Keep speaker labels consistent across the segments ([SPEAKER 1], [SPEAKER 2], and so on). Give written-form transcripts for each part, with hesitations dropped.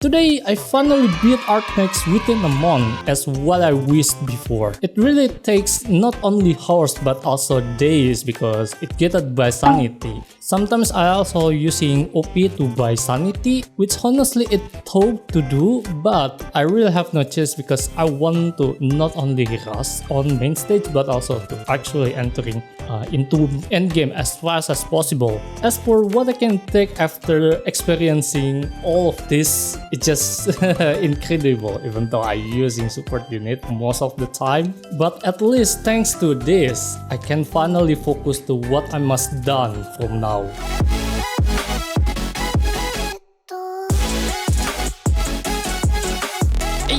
[SPEAKER 1] Today, I finally beat Arknights within a month as what I wished before. It really takes not only hours but also days because it gated by sanity. Sometimes I also using OP to buy sanity, which honestly it tough to do, but I really have no choice because I want to not only rush on main stage but also to actually entering into endgame as fast as possible. As for what I can take after experiencing all of this, it's just incredible even though I'm using support unit most of the time. But at least thanks to this, I can finally focus to what I must done from now.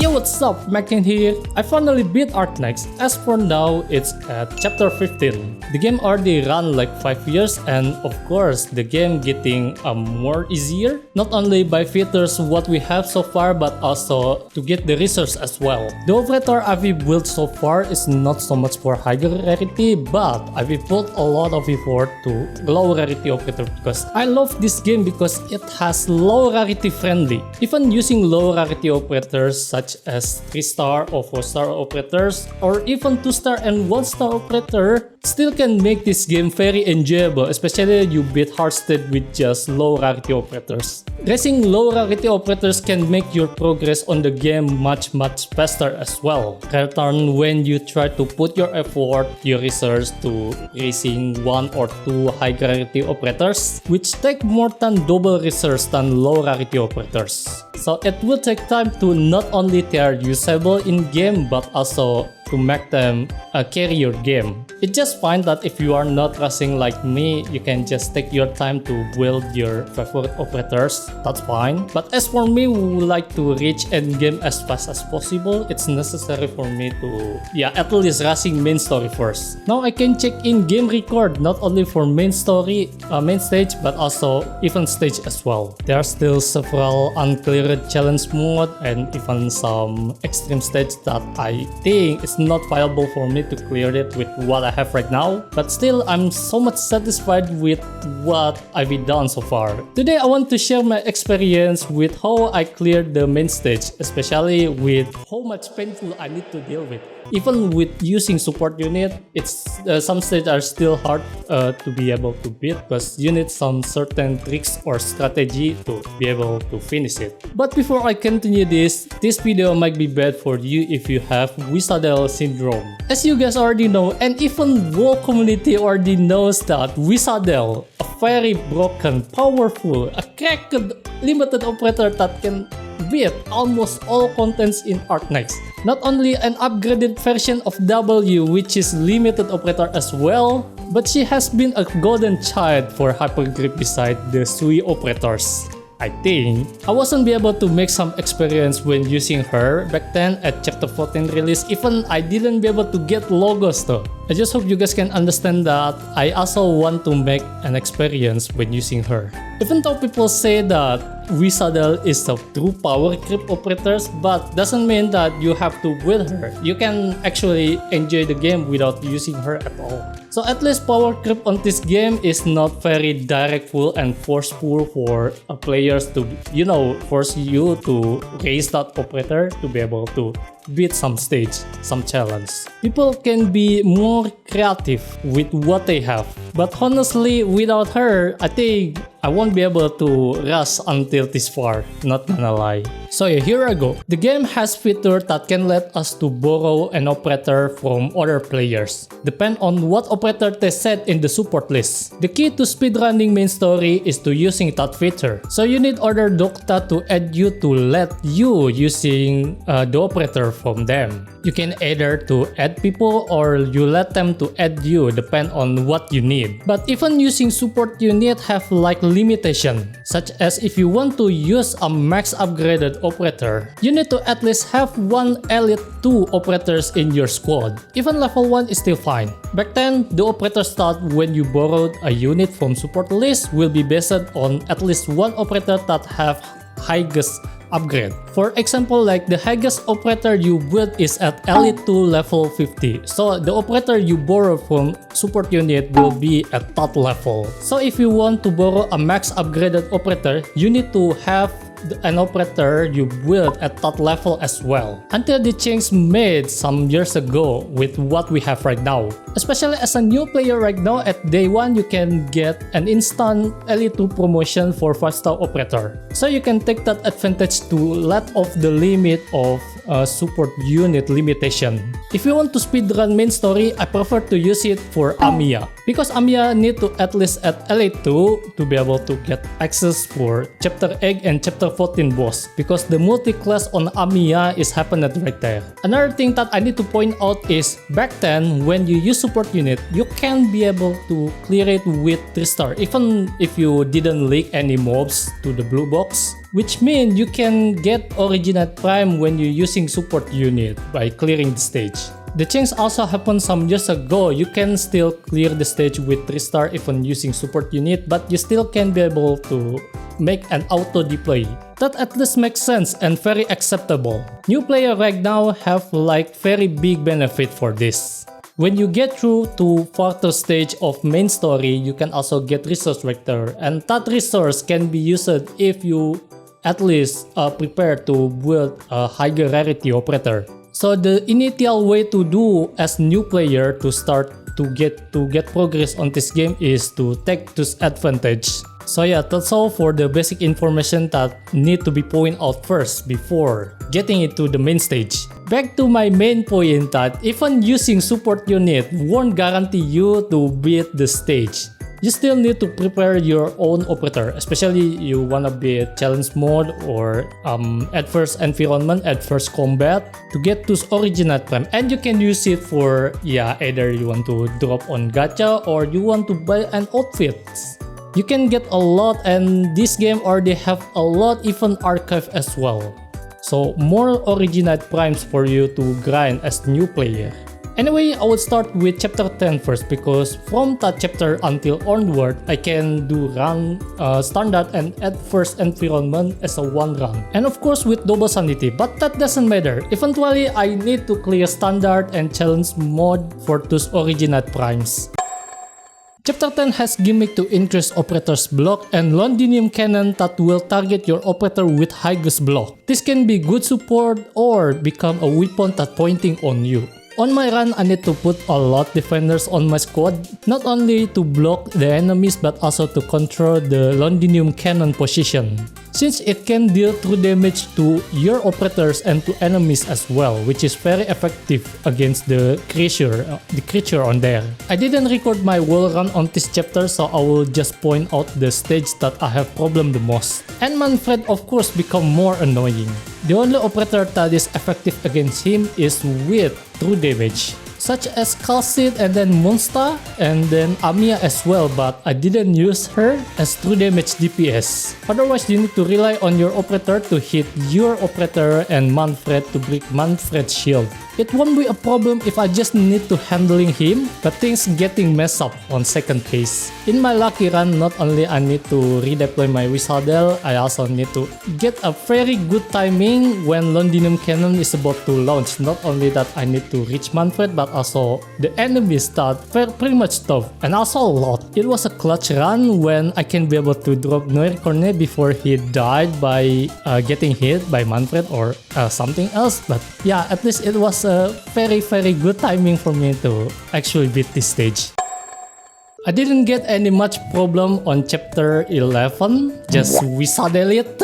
[SPEAKER 1] Yo, what's up? Mackin here. I finally beat Arknights. As for now, it's at chapter 15. The game already ran like 5 years and of course the game getting more easier. Not only by features what we have so far but also to get the resource as well. The operator I've built so far is not so much for higher rarity, but I've put a lot of effort to low rarity operator because I love this game because it has low rarity friendly. Even using low rarity operators such as 3-star or 4-star operators or even 2-star and 1-star operator still can make this game very enjoyable, especially you beat Hearthstone with just low rarity operators. Raising low rarity operators can make your progress on the game much faster as well, rather than when you try to put your effort, your research to raising 1 or 2 high rarity operators, which take more than double research than low rarity operators. So it will take time to not only they are usable in game but also to make them carry your game. It's just fine that if you are not rushing like me, you can just take your time to build your favorite operators, that's fine. But as for me who would like to reach endgame as fast as possible, it's necessary for me to at least rushing main story first. Now I can check in game record not only for main story, main stage but also event stage as well. There are still several uncleared challenge mode and even some extreme stage that I think is not viable for me to clear it with what I have right now, but still I'm so much satisfied with what I've done so far. Today I want to share my experience with how I cleared the main stage, especially with how much painful I need to deal with. Even with using support unit, it's some stages are still hard to be able to beat because you need some certain tricks or strategy to be able to finish it. But before I continue this video might be bad for you if you have Wisadell syndrome. As you guys already know, and even WoW community already knows that Wisadell, a very broken, powerful, a cracked limited operator that can beat almost all contents in Arknights. Not only an upgraded version of W, which is limited operator as well, but she has been a golden child for hypergrip beside the Sui operators. I think I wasn't be able to make some experience when using her back then at chapter 14 release. Even I didn't be able to get logos though. I just hope you guys can understand that I also want to make an experience when using her. Even though people say that Wisadell is a true power creep operators, but doesn't mean that you have to build her. You can actually enjoy the game without using her at all. So at least power creep on this game is not very directful and forceful for players to, force you to raise that operator to be able to beat some stage, some challenge. People can be more creative with what they have. But honestly, without her, I think I won't be able to rush until this far, not gonna lie. So here I go. The game has features that can let us to borrow an operator from other players, depend on what operator they set in the support list. The key to speedrunning main story is to using that feature. So you need other Docta to add you to let you using the operator from them. You can either to add people or you let them to add you, depend on what you need. But even using support unit have like limitation, such as if you want to use a max upgraded operator, you need to at least have one elite 2 operators in your squad. Even level 1 is still fine. Back then, the operator stat when you borrowed a unit from support list will be based on at least one operator that have highest upgrade. For example, like the highest operator you build is at Elite 2 level 50. So the operator you borrow from support unit will be at that level. So if you want to borrow a max upgraded operator, you need to have an operator you build at that level as well. Until the change made some years ago with what we have right now. Especially as a new player right now, at day 1 you can get an instant Elite 2 promotion for 5-star operator. So you can take that advantage to let off the limit of support unit limitation. If you want to speedrun main story, I prefer to use it for Amiya. Because Amiya need to at least at Elite 2 to be able to get access for Chapter 8 and Chapter 14 boss. Because the multi-class on Amiya is happening right there. Another thing that I need to point out is back then when you use support unit, you can be able to clear it with 3-star even if you didn't leak any mobs to the blue box. Which means you can get Originate Prime when you're using support unit by clearing the stage. The change also happened some years ago. You can still clear the stage with 3-star even using support unit, but you still can be able to make an auto deploy. That at least makes sense and very acceptable. New player right now have like very big benefit for this. When you get through to further stage of main story, you can also get resource right there, and that resource can be used if you at least prepare to build a higher rarity operator. So the initial way to do as new player to start to get progress on this game is to take this advantage. So yeah, that's all for the basic information that need to be pointed out first before getting into the main stage. Back to my main point that even using support unit won't guarantee you to beat the stage. You still need to prepare your own operator, especially you wanna be challenge mode or adverse environment, adverse combat to get to Originate Prime, and you can use it for either you want to drop on gacha or you want to buy an outfit. You can get a lot, and this game already have a lot even archive as well. So more Originate Primes for you to grind as new player. Anyway, I will start with chapter 10 first because from that chapter until onward, I can do run standard and adverse environment as a one run. And of course with double sanity, but that doesn't matter. Eventually, I need to clear standard and challenge mode for those Originate Primes. Chapter 10 has gimmick to increase operator's block and Londinium cannon that will target your operator with highest block. This can be good support or become a weapon that pointing on you. On my run, I need to put a lot defenders on my squad, not only to block the enemies but also to control the Londinium cannon position, since it can deal true damage to your operators and to enemies as well, which is very effective against the creature on there. I didn't record my whole run on this chapter, so I will just point out the stage that I have problem the most. And Manfred of course become more annoying. The only operator that is effective against him is with true damage, such as Calcid and then Monsta and then Amiya as well, but I didn't use her as true damage DPS. Otherwise, you need to rely on your operator to hit your operator and Manfred to break Manfred's shield. It won't be a problem if I just need to handling him, but things getting messed up on second phase. In my lucky run, not only I need to redeploy my Wisadell, I also need to get a very good timing when Londinium Cannon is about to launch. Not only that I need to reach Manfred, but also the enemies that were pretty much tough, and also a lot. It was a clutch run when I can be able to drop Noir Cornet before he died by getting hit by Manfred or something else, but yeah, at least it was a very good timing for me to actually beat this stage. I didn't get any much problem on chapter 11, just Wisadell it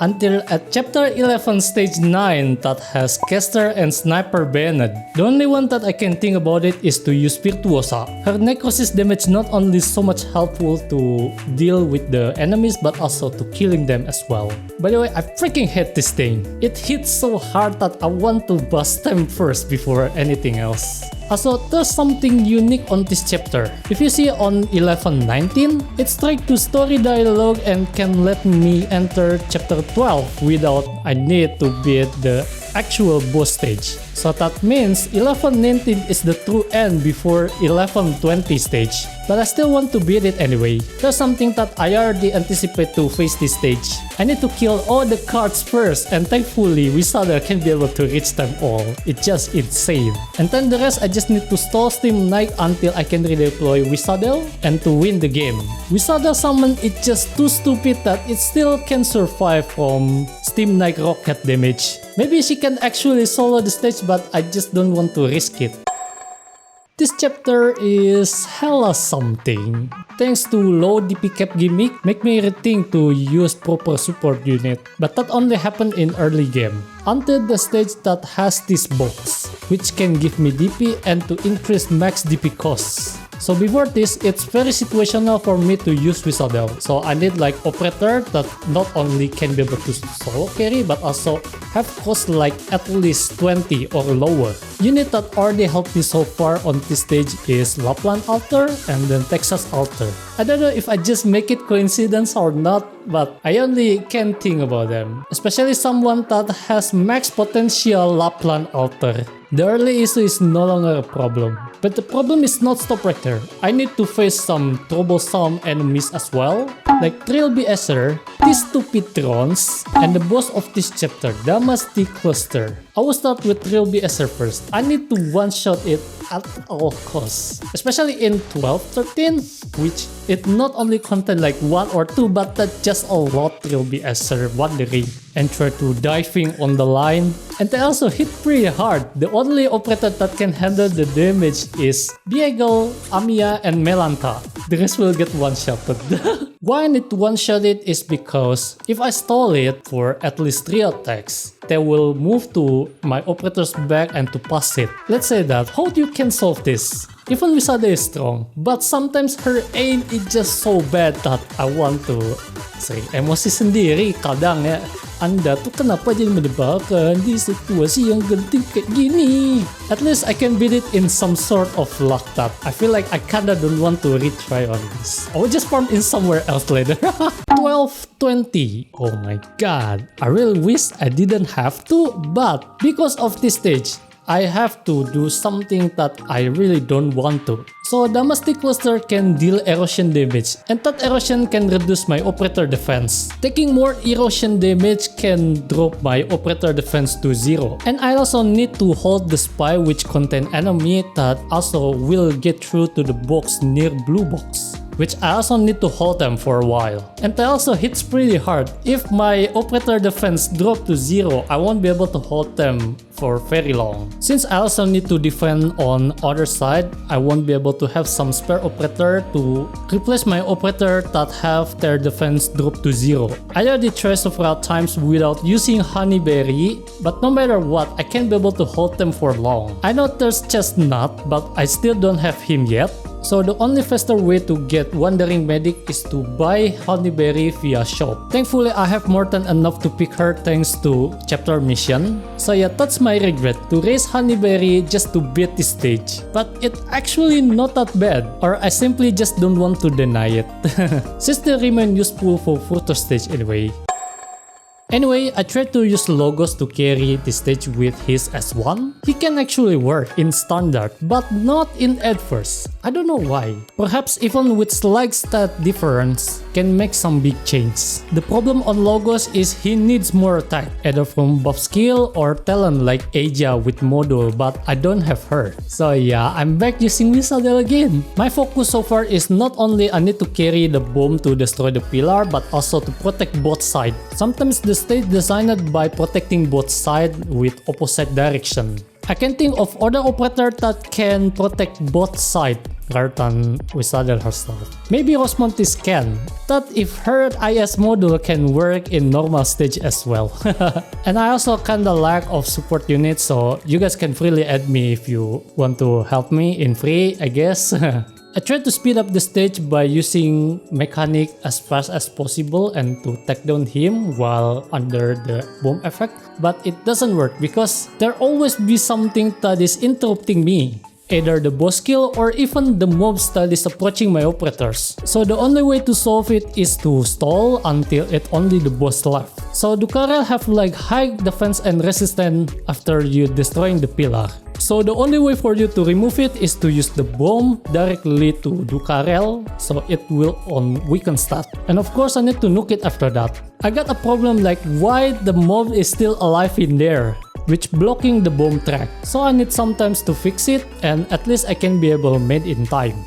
[SPEAKER 1] until at chapter 11 stage 9 that has caster and sniper banned. The only one that I can think about it is to use Virtuosa. Her necrosis damage not only so much helpful to deal with the enemies but also to killing them as well. By the way, I freaking hate this thing. It hits so hard that I want to bust them first before anything else. Also, there's something unique on this chapter. If you see on 11:19, it's straight to story dialogue and can let me enter chapter 12 without I need to beat the actual boss stage. So that means 1119 is the true end before 1120 stage. But I still want to beat it anyway. There's something that I already anticipate to face this stage. I need to kill all the cards first, and thankfully Wisadell can be able to reach them all. It's just insane. And then the rest I just need to stall Steam Knight until I can redeploy Wisadell and to win the game. Wisadell summon is just too stupid that it still can survive from Steam Knight rocket damage. Maybe she can actually solo the stage, but I just don't want to risk it. This chapter is hella something. Thanks to low DP cap gimmick, make me rethink to use proper support unit. But that only happened in early game. Until the stage that has this box, which can give me DP and to increase max DP costs. So before this, it's very situational for me to use Wisadell. So I need like operator that not only can be able to solo carry but also have cost like at least 20 or lower. Unit that already helped me so far on this stage is Lapland Altar and then Texas Altar. I don't know if I just make it coincidence or not, but I only can think about them. Especially someone that has max potential Lapland Altar. The early issue is no longer a problem. But the problem is not stop right there. I need to face some troublesome enemies as well, like Trill BSer, these stupid drones, and the boss of this chapter, Dynasty Cluster. I will start with Trill BSer first. I need to one-shot it at all costs. Especially in 12-13, which it not only contain like 1 or 2, but that just a lot Trill BSer wandering and try to diving on the line. And they also hit pretty hard. The only operator that can handle the damage is Diego, Amia, and Melanta. The rest will get one-shotted. Why I need to one-shot it is because if I stall it for at least 3 attacks, they will move to my operator's back and to pass it. Let's say that. How you can solve this? Even Wisadell is strong, but sometimes her aim is just so bad that I want to emosi sendiri kadang ya. Anda tuh kenapa jadi mendebarkan di situasi yang genting kayak gini? At least I can beat it in some sort of luck that I feel like I kinda don't want to retry on this. I will just farm in somewhere else later. 12-20. Oh my god. I really wish I didn't have to, but because of this stage, I have to do something that I really don't want to. So Dynasty Cluster can deal erosion damage, and that erosion can reduce my operator defense. Taking more erosion damage can drop my operator defense to 0. And I also need to hold the spy which contain enemy that also will get through to the box near blue box, which I also need to hold them for a while. And that also hits pretty hard. If my operator defense drop to 0, I won't be able to hold them for very long. Since I also need to defend on other side, I won't be able to have some spare operator to replace my operator that have their defense drop to 0. I already tried several times without using Honeyberry, but no matter what, I can't be able to hold them for long. I know there's Chestnut, but I still don't have him yet. So the only faster way to get Wandering Medic is to buy Honeyberry via shop. Thankfully I have more than enough to pick her thanks to chapter mission. So yeah, that's my regret, to raise Honeyberry just to beat this stage. But it actually not that bad, or I simply just don't want to deny it. She still remain useful for further stage anyway. Anyway, I tried to use Logos to carry the stage with his S1. He can actually work in standard, but not in adverse. I don't know why. Perhaps even with slight stat difference can make some big change. The problem on Logos is he needs more attack, either from buff skill or talent like Aja with module, but I don't have her. So yeah, I'm back using Wisadell again. My focus so far is not only I need to carry the bomb to destroy the pillar, but also to protect both sides. Sometimes the stage designed by protecting both sides with opposite direction. I can think of other operator that can protect both sides rather than Wisadell herself. Maybe Rosmontis can, that if her IS module can work in normal stage as well. And I also kinda lack of support units, so you guys can freely add me if you want to help me in free, I guess. I tried to speed up the stage by using mechanic as fast as possible and to take down him while under the bomb effect, but it doesn't work because there always be something that is interrupting me. either the boss kill or even the mobs that is approaching my operators. So the only way to solve it is to stall until it only the boss left. So Dukarel have like high defense and resistance after you destroying the pillar. So the only way for you to remove it is to use the bomb directly to Dukarel, so it will on weaken stat. And of course I need to nuke it after that. I got a problem like why the mob is still alive in there, which blocking the bomb track. So I need sometimes to fix it, and at least I can be able to make in time.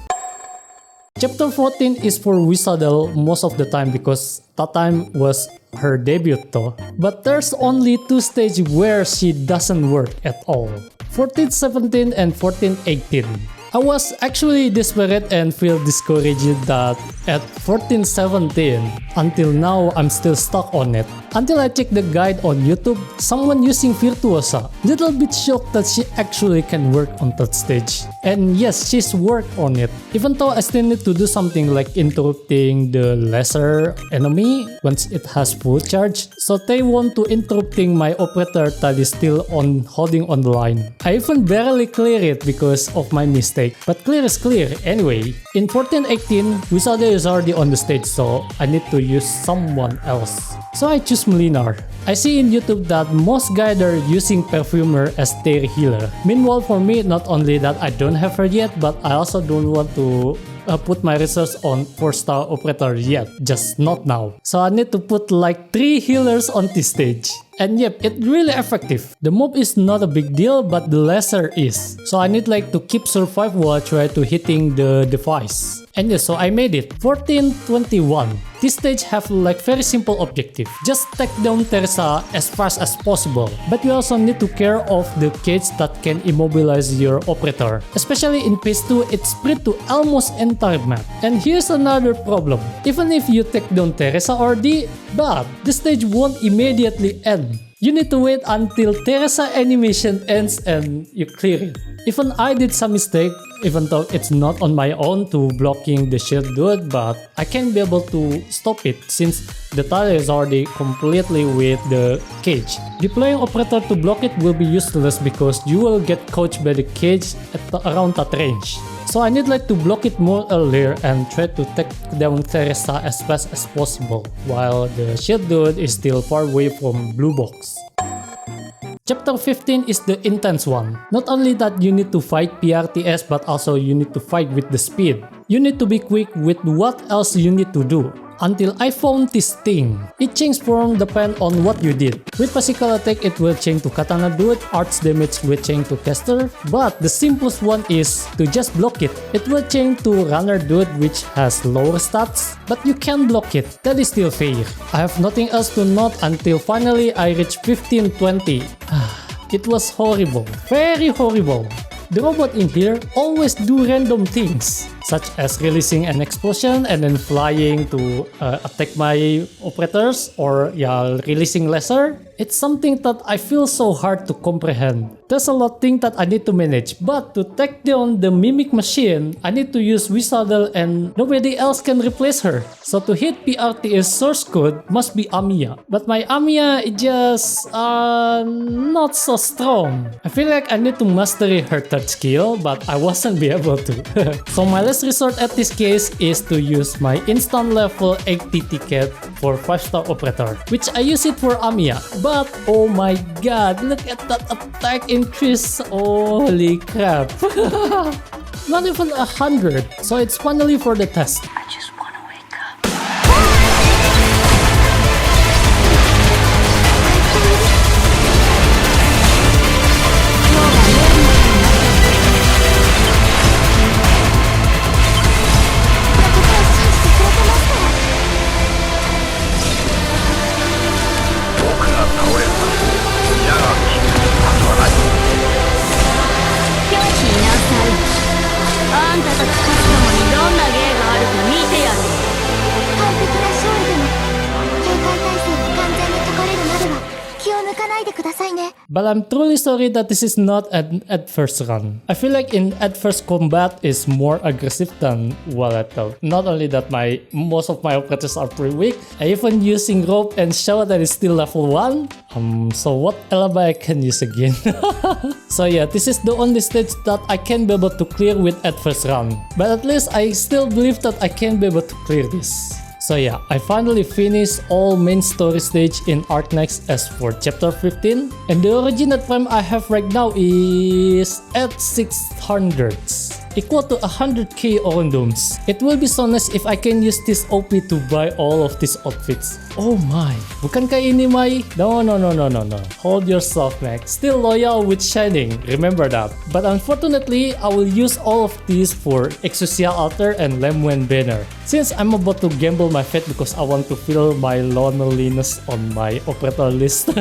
[SPEAKER 1] Chapter 14 is for Wisadell most of the time because that time was her debut though. But there's only 2 stages where she doesn't work at all. 14-17 and 14-18. I was actually desperate and feel discouraged that at 14-17, until now I'm still stuck on it. Until I checked the guide on YouTube, someone using Virtuosa. Little bit shocked that she actually can work on that stage. And yes, she's worked on it. Even though I still need to do something like interrupting the lesser enemy once it has full charge. So they want to interrupting my operator that is still on holding on the line. I even barely clear it because of my mistake. But clear is clear anyway. In 14-18, Wisadell is already on the stage, so I need to use someone else. So I choose Melinar. I see in YouTube that most guys are using Perfumer as their healer. Meanwhile for me, not only that I don't have her yet, but I also don't want to put my resource on 4-star operator yet, just not now. So I need to put like 3 healers on this stage. And yep, it's really effective. The mob is not a big deal, but the lesser is. So I need like to keep survive while try to hitting the device. And yeah, so I made it. 14-21. This stage have like very simple objective. Just take down Teresa as fast as possible. But you also need to care of the cage that can immobilize your operator. Especially in phase 2, it's spread to almost entire map. And here's another problem. Even if you take down Teresa or D, but the stage won't immediately end. You need to wait until Teresa animation ends and you clear it. Even I did some mistake, even though it's not on my own to blocking the shield dude, but I can be able to stop it since the tile is already completely with the cage. Deploying operator to block it will be useless because you will get caught by the cage at around that range. So I need like to block it more earlier and try to take down Teresa as fast as possible, while the shield dude is still far away from blue box. Chapter 15 is the intense one. Not only that you need to fight PRTS, but also you need to fight with the speed. You need to be quick with what else you need to do. Until I found this thing. It changes form depend on what you did. With physical attack it will change to Katana dude, arts damage will change to caster, but the simplest one is to just block it. It will change to runner dude which has lower stats, but you can block it. That is still fair. I have nothing else to note until finally I reach 15-20. It was horrible. Very horrible. The robot in here always do random things, such as releasing an explosion and then flying to attack my operators, or releasing laser. It's something that I feel so hard to comprehend. There's a lot of things that I need to manage, but to take down the mimic machine, I need to use Wisadell and nobody else can replace her. So to hit PRTS source code must be Amiya, but my Amiya is just not so strong. I feel like I need to master her third skill, but I wasn't be able to. So my last resort at this case is to use my instant level 80 ticket for 5-star operator, which I use it for Amiya. But oh my god, look at that attack increase. Holy crap. Not even 100. So it's finally for the test. I just wanna wake up.
[SPEAKER 2] さいね。
[SPEAKER 1] But I'm truly sorry that this is not an at-first run. I feel like in at-first combat is more aggressive than what I thought. Not only that most of my operators are pretty weak, I even using rope and shower that is still level 1. So what alibi I can use again? So yeah, this is the only stage that I can be able to clear with at-first run. But at least I still believe that I can be able to clear this. So yeah, I finally finished all main story stage in Arknights as for chapter 15, and the original prime I have right now is at 600s, equal to 100k Orundoms. It will be so nice if I can use this OP to buy all of these outfits. Oh my, bukankah ini Mai? No. Hold yourself, Max. Still loyal with Shining, remember that. But unfortunately, I will use all of these for Exousia Altar and Lemwen Banner, since I'm about to gamble my fate because I want to feel my loneliness on my operator list.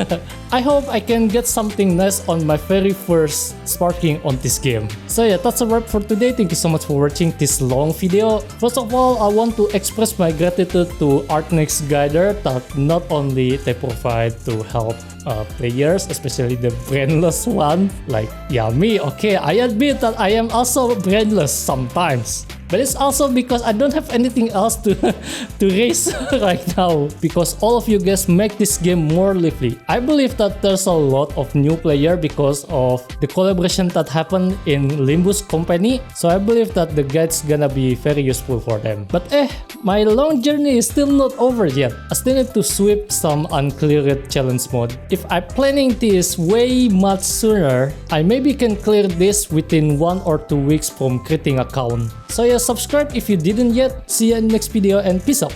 [SPEAKER 1] I hope I can get something nice on my very first sparking on this game. So yeah, that's a wrap for today. Thank you so much for watching this long video. First of all, I want to express my gratitude to Arknights Guider that not only they provide to help players, especially the brainless one, like yeah, me. Okay, I admit that I am also brainless sometimes. But it's also because I don't have anything else to race right now, because all of you guys make this game more lively. I believe that there's a lot of new player because of the collaboration that happened in Limbus company, so I believe that the guide's gonna be very useful for them. But my long journey is still not over yet. I still need to sweep some uncleared challenge mode. If I'm planning this way much sooner, I maybe can clear this within 1 or 2 weeks from creating account. So yeah, subscribe if you didn't yet. See you in the next video and peace out.